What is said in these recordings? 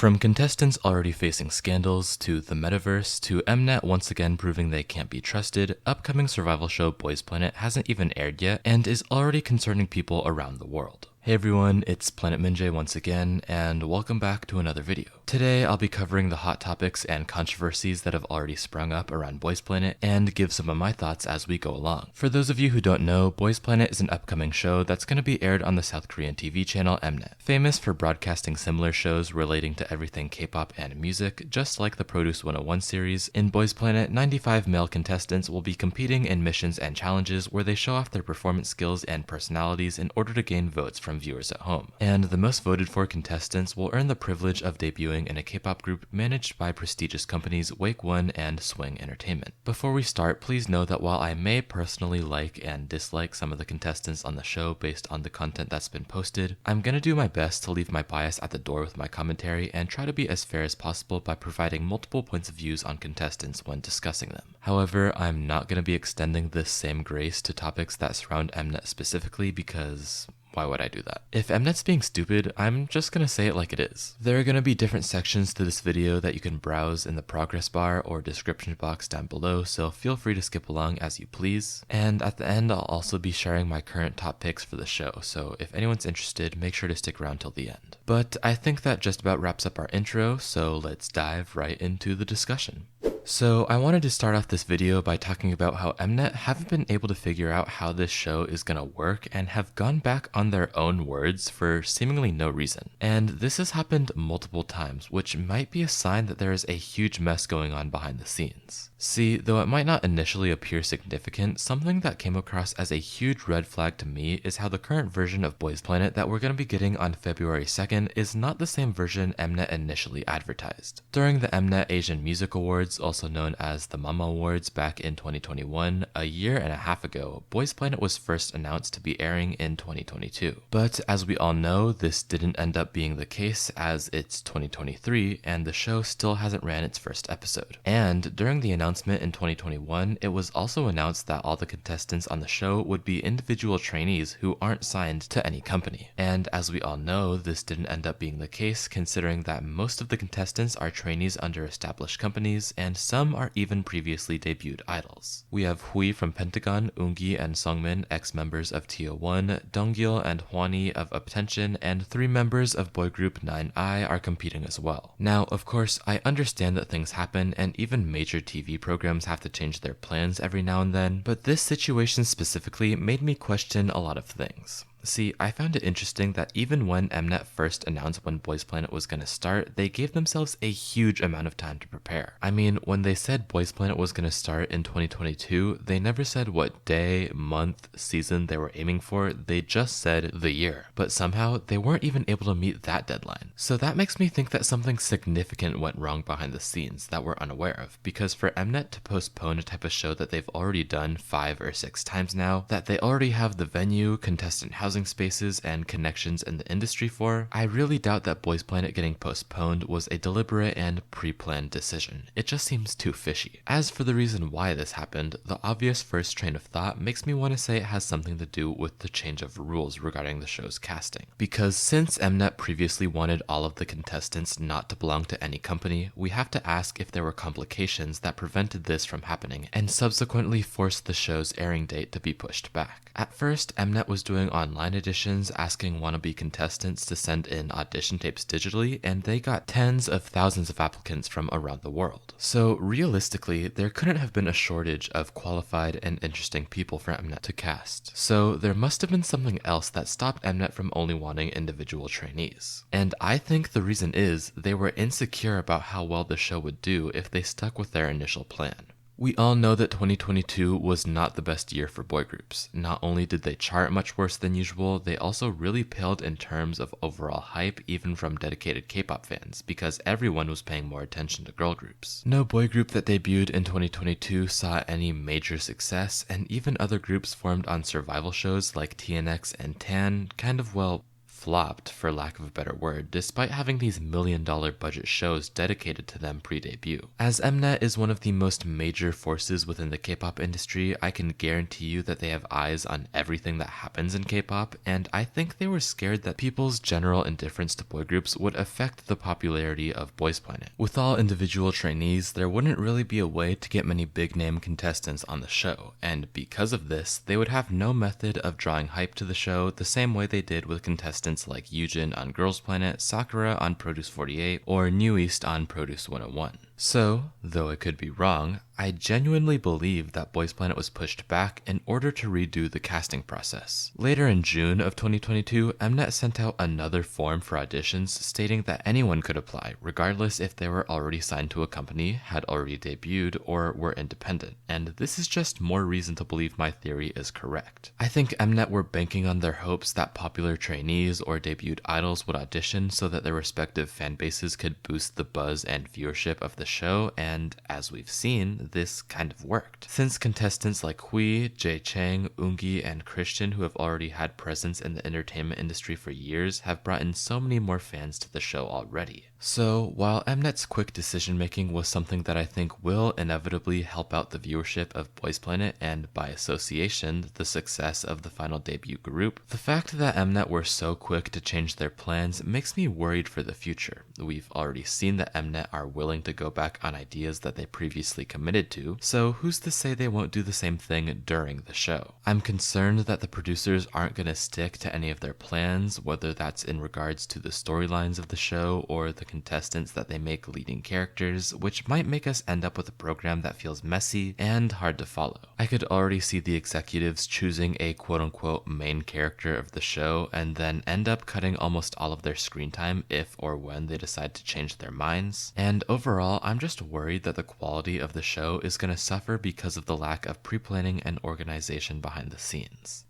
From contestants already facing scandals, to the metaverse, to Mnet once again proving they can't be trusted, upcoming survival show Boys Planet hasn't even aired yet and is already concerning people around the world. Hey everyone, it's Planet MinGyu once again, and welcome back to another video. Today I'll be covering the hot topics and controversies that have already sprung up around Boys Planet and give some of my thoughts as we go along. For those of you who don't know, Boys Planet is an upcoming show that's going to be aired on the South Korean TV channel Mnet. Famous for broadcasting similar shows relating to everything K-pop and music, just like the Produce 101 series, in Boys Planet, 95 male contestants will be competing in missions and challenges where they show off their performance skills and personalities in order to gain votes from viewers at home. And the most voted for contestants will earn the privilege of debuting in a K-pop group managed by prestigious companies Hwan and Swing Entertainment. Before we start, please know that while I may personally like and dislike some of the contestants on the show based on the content that's been posted, I'm gonna do my best to leave my bias at the door with my commentary and try to be as fair as possible by providing multiple points of views on contestants when discussing them. However, I'm not gonna be extending this same grace to topics that surround Mnet specifically because why would I do that? If Mnet's being stupid, I'm just gonna say it like it is. There are gonna be different sections to this video that you can browse in the progress bar or description box down below, so feel free to skip along as you please. And at the end, I'll also be sharing my current top picks for the show, so if anyone's interested, make sure to stick around till the end. But I think that just about wraps up our intro, so let's dive right into the discussion. So I wanted to start off this video by talking about how Mnet haven't been able to figure out how this show is gonna work and have gone back on their own words for seemingly no reason. And this has happened multiple times, which might be a sign that there is a huge mess going on behind the scenes. See, though it might not initially appear significant, something that came across as a huge red flag to me is how the current version of Boys Planet that we're going to be getting on February 2nd is not the same version Mnet initially advertised. During the Mnet Asian Music Awards, also known as the Mama Awards back in 2021, a year and a half ago, Boys Planet was first announced to be airing in 2022. But as we all know, this didn't end up being the case as it's 2023 and the show still hasn't ran its first episode. And during the announcement in 2021, it was also announced that all the contestants on the show would be individual trainees who aren't signed to any company. And as we all know, this didn't end up being the case, considering that most of the contestants are trainees under established companies, and some are even previously debuted idols. We have Hui from Pentagon, Eungi and Seungmin, ex-members of TO1, DongGun and Hwan of Uptension, and 3 members of boy group 9i are competing as well. Now, of course, I understand that things happen, and even major TV programs have to change their plans every now and then, but this situation specifically made me question a lot of things. See, I found it interesting that even when Mnet first announced when Boys Planet was going to start, they gave themselves a huge amount of time to prepare. I mean, when they said Boys Planet was going to start in 2022, they never said what day, month, season they were aiming for, they just said the year. But somehow, they weren't even able to meet that deadline. So that makes me think that something significant went wrong behind the scenes that we're unaware of, because for Mnet to postpone a type of show that they've already done 5 or 6 times now, that they already have the venue, contestant housing spaces, and connections in the industry for, I really doubt that Boys Planet getting postponed was a deliberate and pre-planned decision. It just seems too fishy. As for the reason why this happened, the obvious first train of thought makes me want to say it has something to do with the change of rules regarding the show's casting. Because since Mnet previously wanted all of the contestants not to belong to any company, we have to ask if there were complications that prevented this from happening and subsequently forced the show's airing date to be pushed back. At first, Mnet was doing online auditions asking wannabe contestants to send in audition tapes digitally, and they got tens of thousands of applicants from around the world. So realistically, there couldn't have been a shortage of qualified and interesting people for Mnet to cast. So there must have been something else that stopped Mnet from only wanting individual trainees. And I think the reason is they were insecure about how well the show would do if they stuck with their initial plan. We all know that 2022 was not the best year for boy groups. Not only did they chart much worse than usual, they also really paled in terms of overall hype even from dedicated K-pop fans, because everyone was paying more attention to girl groups. No boy group that debuted in 2022 saw any major success, and even other groups formed on survival shows like TNX and TAN kind of, well, flopped, for lack of a better word, despite having these million-dollar budget shows dedicated to them pre-debut. As Mnet is one of the most major forces within the K-pop industry, I can guarantee you that they have eyes on everything that happens in K-pop, and I think they were scared that people's general indifference to boy groups would affect the popularity of boysplanet. With all individual trainees, there wouldn't really be a way to get many big-name contestants on the show, and because of this, they would have no method of drawing hype to the show the same way they did with contestants like Yoojin on Girls Planet, Sakura on Produce 48, or New East on Produce 101. So, though I could be wrong, I genuinely believe that boysplanet was pushed back in order to redo the casting process. Later in June of 2022, Mnet sent out another form for auditions stating that anyone could apply, regardless if they were already signed to a company, had already debuted, or were independent. And this is just more reason to believe my theory is correct. I think Mnet were banking on their hopes that popular trainees or debuted idols would audition so that their respective fan bases could boost the buzz and viewership of the show, and as we've seen, this kind of worked. Since contestants like Hui, Jae Chang, Eungi, and Christian, who have already had presence in the entertainment industry for years, have brought in so many more fans to the show already. So, while Mnet's quick decision making was something that I think will inevitably help out the viewership of boysplanet and, by association, the success of the final debut group, the fact that Mnet were so quick to change their plans makes me worried for the future. We've already seen that Mnet are willing to go back on ideas that they previously committed to, so who's to say they won't do the same thing during the show? I'm concerned that the producers aren't going to stick to any of their plans, whether that's in regards to the storylines of the show or the contestants that they make leading characters, which might make us end up with a program that feels messy and hard to follow. I could already see the executives choosing a quote-unquote main character of the show and then end up cutting almost all of their screen time if or when they decide to change their minds. And overall, I'm just worried that the quality of the show is going to suffer because of the lack of pre-planning and organization behind the scenes.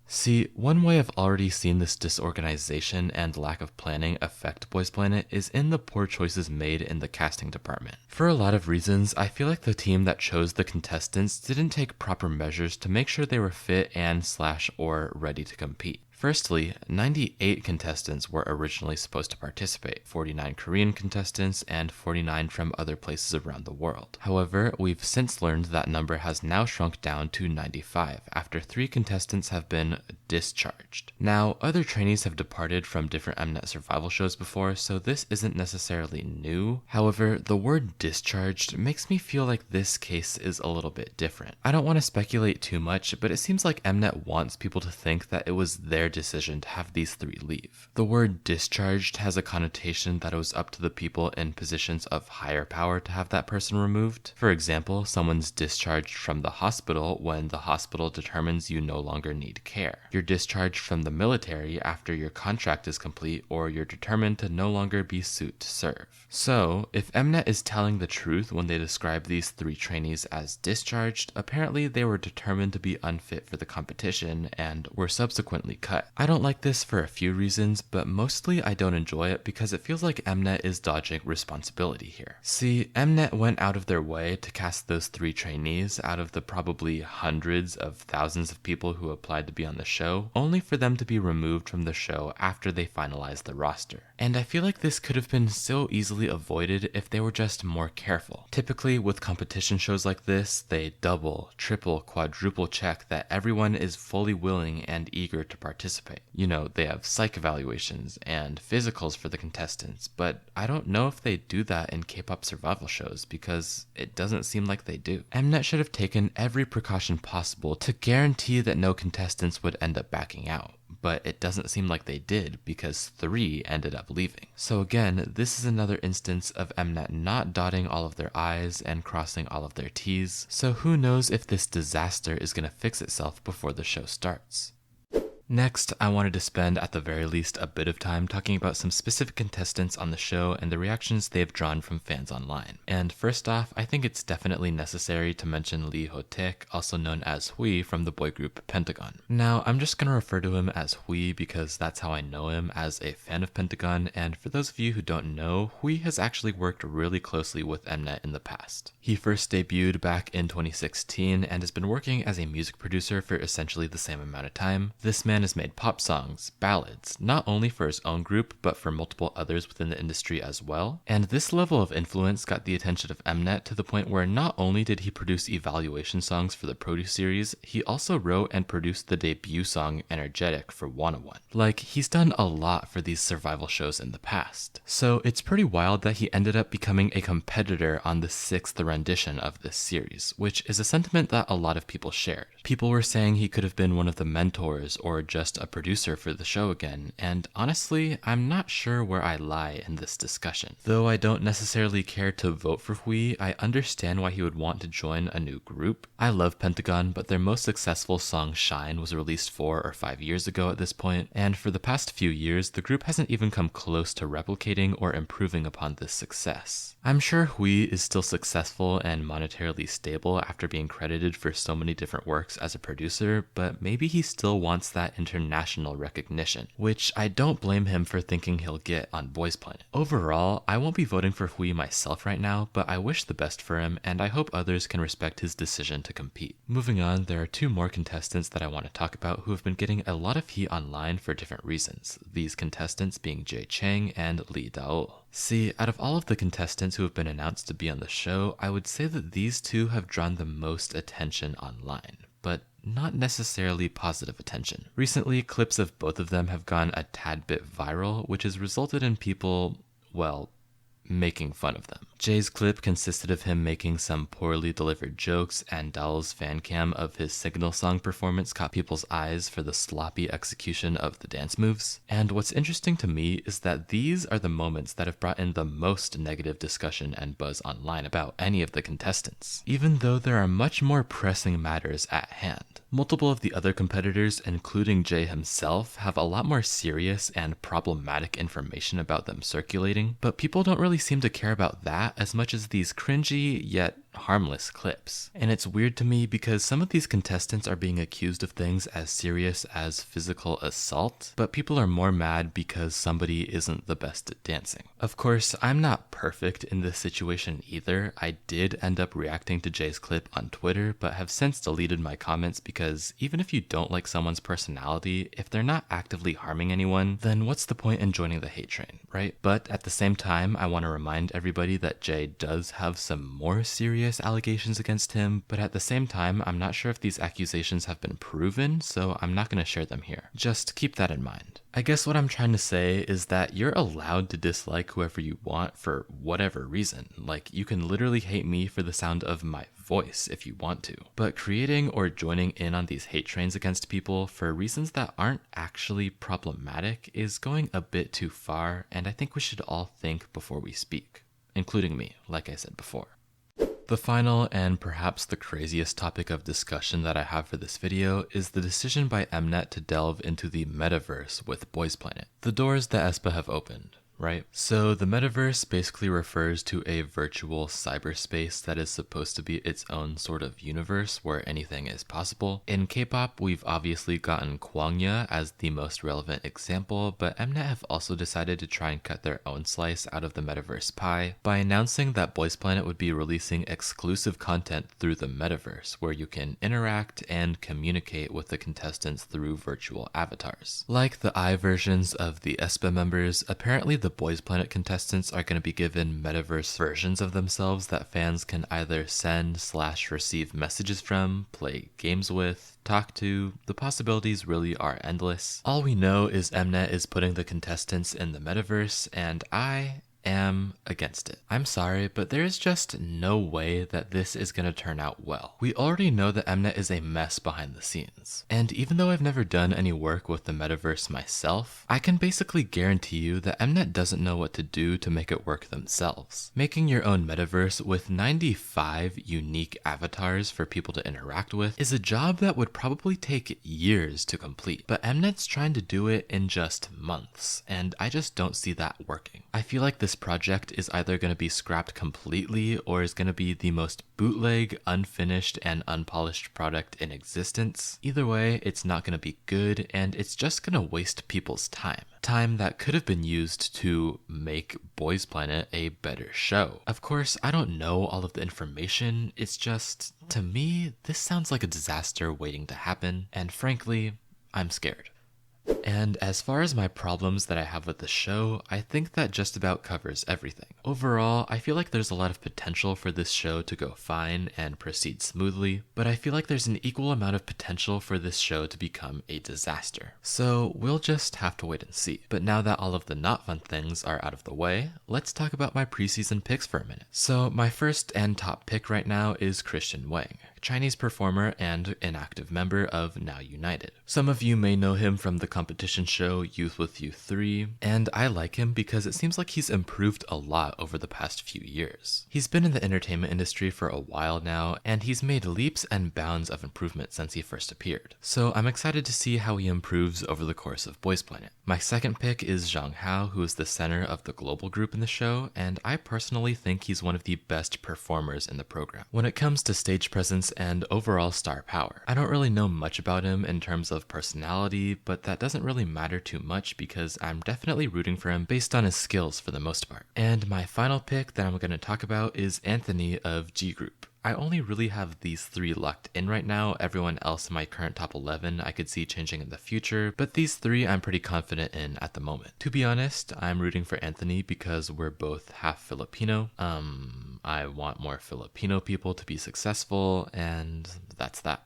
See, one way I've already seen this disorganization and lack of planning affect boysplanet is in the poor choices made in the casting department. For a lot of reasons, I feel like the team that chose the contestants didn't take proper measures to make sure they were fit and/or ready to compete. Firstly, 98 contestants were originally supposed to participate, 49 Korean contestants and 49 from other places around the world. However, we've since learned that number has now shrunk down to 95 after 3 contestants have been discharged. Now, other trainees have departed from different Mnet survival shows before, so this isn't necessarily new. However, the word discharged makes me feel like this case is a little bit different. I don't want to speculate too much, but it seems like Mnet wants people to think that it was their decision to have these 3 leave. The word discharged has a connotation that it was up to the people in positions of higher power to have that person removed. For example, someone's discharged from the hospital when the hospital determines you no longer need care. You're discharged from the military after your contract is complete, or you're determined to no longer be suited to serve. So, if Mnet is telling the truth when they describe these 3 trainees as discharged, apparently they were determined to be unfit for the competition and were subsequently cut. I don't like this for a few reasons, but mostly I don't enjoy it because it feels like Mnet is dodging responsibility here. See, Mnet went out of their way to cast those 3 trainees out of the probably hundreds of thousands of people who applied to be on the show, only for them to be removed from the show after they finalized the roster. And I feel like this could have been so easily avoided if they were just more careful. Typically, with competition shows like this, they double, triple, quadruple check that everyone is fully willing and eager to participate. You know, they have psych evaluations and physicals for the contestants, but I don't know if they do that in K-pop survival shows because it doesn't seem like they do. Mnet should have taken every precaution possible to guarantee that no contestants would end up backing out, but it doesn't seem like they did because 3 ended up leaving. So again, this is another instance of Mnet not dotting all of their I's and crossing all of their T's, so who knows if this disaster is going to fix itself before the show starts. Next, I wanted to spend at the very least a bit of time talking about some specific contestants on the show and the reactions they've drawn from fans online. And first off, I think it's definitely necessary to mention Hoetaek, also known as Hui from the boy group Pentagon. Now, I'm just going to refer to him as Hui because that's how I know him as a fan of Pentagon, and for those of you who don't know, Hui has actually worked really closely with Mnet in the past. He first debuted back in 2016 and has been working as a music producer for essentially the same amount of time. This man man has made pop songs, ballads, not only for his own group, but for multiple others within the industry as well. And this level of influence got the attention of Mnet to the point where not only did he produce evaluation songs for the Produce series, he also wrote and produced the debut song Energetic for Hwan. Like, he's done a lot for these survival shows in the past. So it's pretty wild that he ended up becoming a competitor on the 6th rendition of this series, which is a sentiment that a lot of people shared. People were saying he could have been one of the mentors or just a producer for the show again, and honestly, I'm not sure where I lie in this discussion. Though I don't necessarily care to vote for Hui, I understand why he would want to join a new group. I love Pentagon, but their most successful song Shine was released 4 or 5 years ago at this point, and for the past few years, the group hasn't even come close to replicating or improving upon this success. I'm sure Hui is still successful and monetarily stable after being credited for so many different works as a producer, but maybe he still wants that international recognition, which I don't blame him for thinking he'll get on boysplanet. Overall, I won't be voting for Hui myself right now, but I wish the best for him, and I hope others can respect his decision to compete. Moving on, there are 2 more contestants that I want to talk about who have been getting a lot of heat online for different reasons, these contestants being Jae Chang and DaEul. See, out of all of the contestants who have been announced to be on the show, I would say that these 2 have drawn the most attention online, but not necessarily positive attention. Recently, clips of both of them have gone a tad bit viral, which has resulted in people, well, making fun of them. Jae's clip consisted of him making some poorly delivered jokes, and DaEul's fan cam of his Signal song performance caught people's eyes for the sloppy execution of the dance moves. And what's interesting to me is that these are the moments that have brought in the most negative discussion and buzz online about any of the contestants, even though there are much more pressing matters at hand. Multiple of the other competitors, including Jae himself, have a lot more serious and problematic information about them circulating, but people don't really seem to care about that as much as these cringy yet harmless clips. And it's weird to me because some of these contestants are being accused of things as serious as physical assault, but people are more mad because somebody isn't the best at dancing. Of course, I'm not perfect in this situation either. I did end up reacting to Jae's clip on Twitter, but have since deleted my comments because even if you don't like someone's personality, if they're not actively harming anyone, then what's the point in joining the hate train, right? But at the same time, I want to remind everybody that Jae does have some more serious allegations against him, but at the same time, I'm not sure if these accusations have been proven, so I'm not going to share them here. Just keep that in mind. I guess what I'm trying to say is that you're allowed to dislike whoever you want for whatever reason. Like, you can literally hate me for the sound of my voice if you want to. But creating or joining in on these hate trains against people for reasons that aren't actually problematic is going a bit too far, and I think we should all think before we speak, including me, like I said before. The final and perhaps the craziest topic of discussion that I have for this video is the decision by Mnet to delve into the metaverse with boysplanet. The doors that aespa have opened, right? So the metaverse basically refers to a virtual cyberspace that is supposed to be its own sort of universe where anything is possible. In K-pop, we've obviously gotten Kwangya as the most relevant example, but Mnet have also decided to try and cut their own slice out of the metaverse pie by announcing that boysplanet would be releasing exclusive content through the metaverse where you can interact and communicate with the contestants through virtual avatars. Like the I versions of the aespa members, apparently the boysplanet contestants are going to be given metaverse versions of themselves that fans can either send/receive messages from, play games with, talk to. The possibilities really are endless. All we know is Mnet is putting the contestants in the metaverse, and I am against it. I'm sorry, but there is just no way that this is going to turn out well. We already know that Mnet is a mess behind the scenes. And even though I've never done any work with the metaverse myself, I can basically guarantee you that Mnet doesn't know what to do to make it work themselves. Making your own metaverse with 95 unique avatars for people to interact with is a job that would probably take years to complete. But Mnet's trying to do it in just months, and I just don't see that working. I feel like this project is either going to be scrapped completely or is going to be the most bootleg, unfinished, and unpolished product in existence. Either way, it's not going to be good, and it's just going to waste people's time. Time that could have been used to make boysplanet a better show. Of course, I don't know all of the information, it's just, to me, this sounds like a disaster waiting to happen, and frankly, I'm scared. And as far as my problems that I have with the show, I think that just about covers everything. Overall, I feel like there's a lot of potential for this show to go fine and proceed smoothly, but I feel like there's an equal amount of potential for this show to become a disaster. So we'll just have to wait and see. But now that all of the not fun things are out of the way, let's talk about my preseason picks for a minute. So my first and top pick right now is Christian Wang, Chinese performer and an active member of Now United. Some of you may know him from the competition show Youth with You 3, and I like him because it seems like he's improved a lot over the past few years. He's been in the entertainment industry for a while now, and he's made leaps and bounds of improvement since he first appeared. So I'm excited to see how he improves over the course of Boys Planet. My second pick is Jong Hao, who is the center of the global group in the show, and I personally think he's one of the best performers in the program when it comes to stage presence and overall star power. I don't really know much about him in terms of personality, but that doesn't really matter too much because I'm definitely rooting for him based on his skills for the most part. And my final pick that I'm going to talk about is Anthony of G Group. I only really have these three locked in right now. Everyone else in my current top 11 I could see changing in the future, but these three I'm pretty confident in at the moment. To be honest, I'm rooting for Anthony because we're both half Filipino. I want more Filipino people to be successful, and that's that.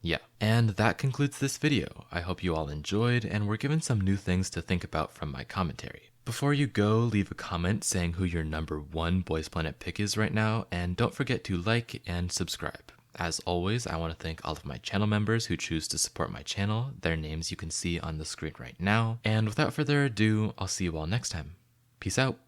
Yeah, and that concludes this video. I hope you all enjoyed and were given some new things to think about from my commentary. Before you go, leave a comment saying who your number one Boys Planet pick is right now, and don't forget to like and subscribe. As always, I want to thank all of my channel members who choose to support my channel. Their names you can see on the screen right now. And without further ado, I'll see you all next time. Peace out.